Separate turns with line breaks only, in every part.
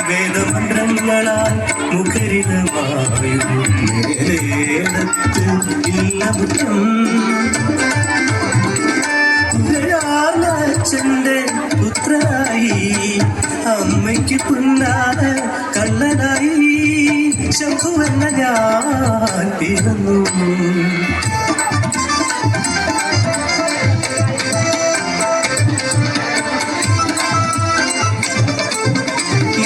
വേദമന്ത്രങ്ങളാൽ മുഖരിതമായുടത്ത് ഇല്ല മുറ്റം അച്ഛന്റെ പുത്രനായി അമ്മയ്ക്ക് പുന്നാന കള്ളനായി ശംഭുവെന്ന ഞാൻ പിറന്നു.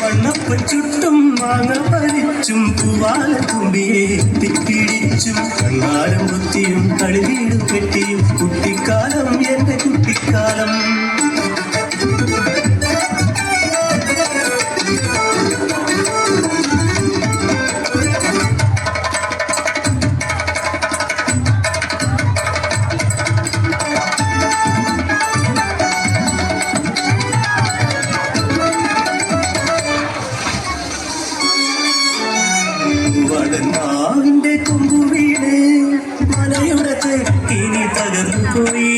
മണ്ണപ്പൻ ചുട്ടും മാങ്ങ പരിച്ചും പൂവാല തുമ്പിയെ പിടിച്ചും കണ്ണാരം ബുദ്ധിയും കളിവീടും കെട്ടിയും കുട്ടിക്കാലം എന്റെ കുട്ടിക്കാലം. വടന്മാവിന്റെ കൊമ്പു വീണ് മലയുടെ തെക്കിനി തകർന്നു പോയി.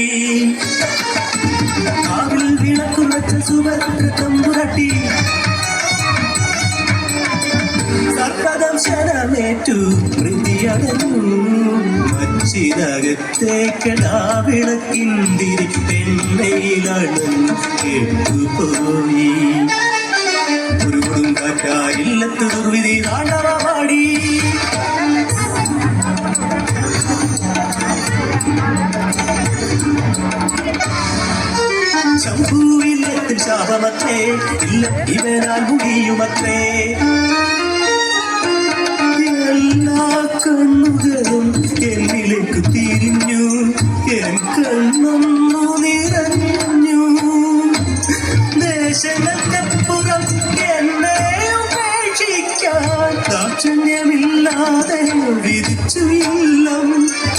കാവിൽ വിളക്കും വെച്ച സുഭദ്ര തമ്പുരട്ടി സർപ്പദം ശരമേറ്റു വൃത്തിയടഞ്ഞു. മച്ചിനകത്തേക്കടാ വിളക്കിന്തിരി എണ്ണയിലടഞ്ഞു കേട്ടുപോയി. ഒരു കൊടുങ്കാറ്റായില്ലത്ത് ദുർവിധി താണ്ഡവമാടി. ശംഭുവില്ലത്തിൽ ശാപമത്രേ ഇല്ല ഇവരാൽ മുടിയുമത്രേ. എല്ലാ കണ്ണുകളും എന്നിലേക്ക് തിരിഞ്ഞു, എൻ കണ്ണൊന്നു നിറഞ്ഞു. ദേശങ്ങൾക്കപ്പുറം എന്നെ ഉപേക്ഷിക്കാൻ ദാക്ഷിണ്യമില്ലാതെ വിധിച്ചു ഇല്ലം.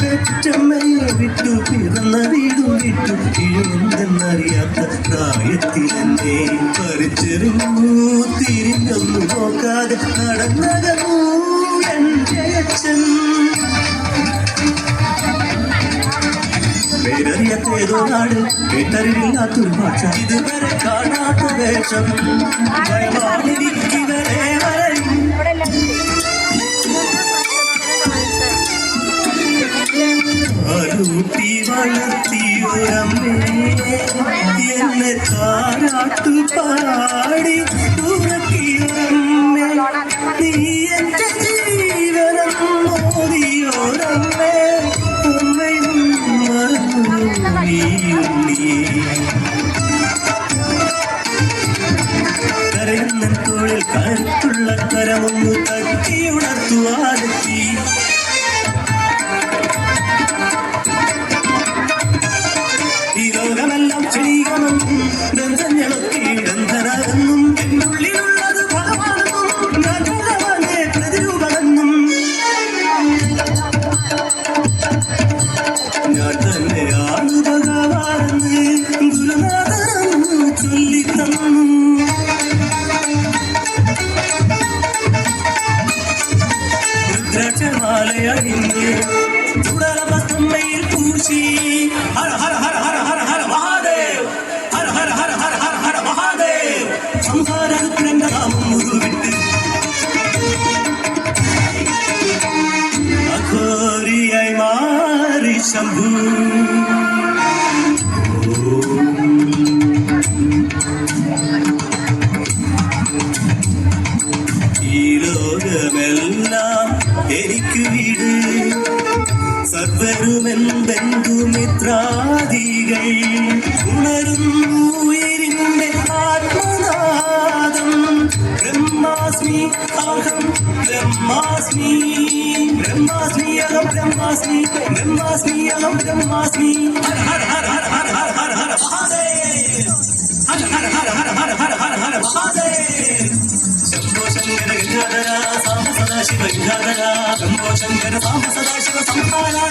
പെറ്റമ്മയെ വിട്ടു പിറന്ന വീടും വിട്ടു എന്തെന്നറിയാത്ത പ്രായത്തിലെന്നെ പറിച്ചെറിഞ്ഞു. തിരിഞ്ഞൊന്നു നോക്കാതെ നടന്നകന്നു എന്റെ അച്ഛൻ. പേരറിയാത്തേതോ നാട് കേട്ടറിവില്ലാത്തൊരു ഭാഷ ഇതുവരെ കാണാത്ത വേഷം ഭയമാണിരിക്കുവരെ വരയും. ആലൂട്ടി വളർത്തിയൊരമ്മേ എന്നെ താരാട്ടു പാടി ഉറക്കിയൊരമ്മേ. നീ എന്റെ ജീവനം മോദിയോരമ്മേ. അമ്മയും മറന്നു നീ. കരയുന്ന തോളിൽ കരുത്തുള്ള കരമൊന്നു തട്ടി ഉണർത്തുവാനെത്തി. ഈ ലോകമെല്ലാം ക്ഷണികമെന്നും ബന്ധങ്ങളൊക്കെ ബന്ധനമെന്നും എന്നുള്ളിലുള്ളത് ഭഗവാനെന്നും ഞാൻ ഭഗവാന്റെ പ്രതിരൂപമെന്നും ഞാൻ തന്നെയാണ് ഭഗവാനെന്ന് ഗുരുനാഥനെന്ന് ചൊല്ലിത്തന്നു. രുദ്രാക്ഷമാലയണിഞ്ഞ് ചുടലമത്തമ്മയിൽ പൂശി ഹര ഹര ഹര ഹര ഹര ഹര മഹാദേവ് ഹര ഹര ഹര ഹര ഹര ഹര മഹാദേവ്. സംഹാരരുദ്രന്റെ നാമം മുഴുവിട്ട് അഘോരിയായി മാറി ശംഭു. ഈ ലോകമെല്ലാം എനിക്ക് വീട്, സർവരുമെൻ ബന്ധുമിത്രാദികൾ. ഉണരുന്നു ഉയിരിന്റെ ആത്മനാദം. ബ്രഹ്മാസ്മി അഹം ബ്രഹ്മാസ്മി, ബ്രഹ്മാസ്മി അഹം ബ്രഹ്മാസ്മി, ബ്രഹ്മാസ്മി അഹം ബ്രഹ്മാസ്മി. ഹര ഹര ഹര ഹര ഹര ഹര ഹര മഹാദേവ്. ഹര ഹര ഹര ഹര ഹര ഹര ഹര ഹര മഹാദേവ്. ശംഭോ ശങ്കര ഗംഗാധര സാംബ സദാശിവ ഗംഗാധര. ശംഭോ ശങ്കര സാംബ സദാശിവ സംഹാരാ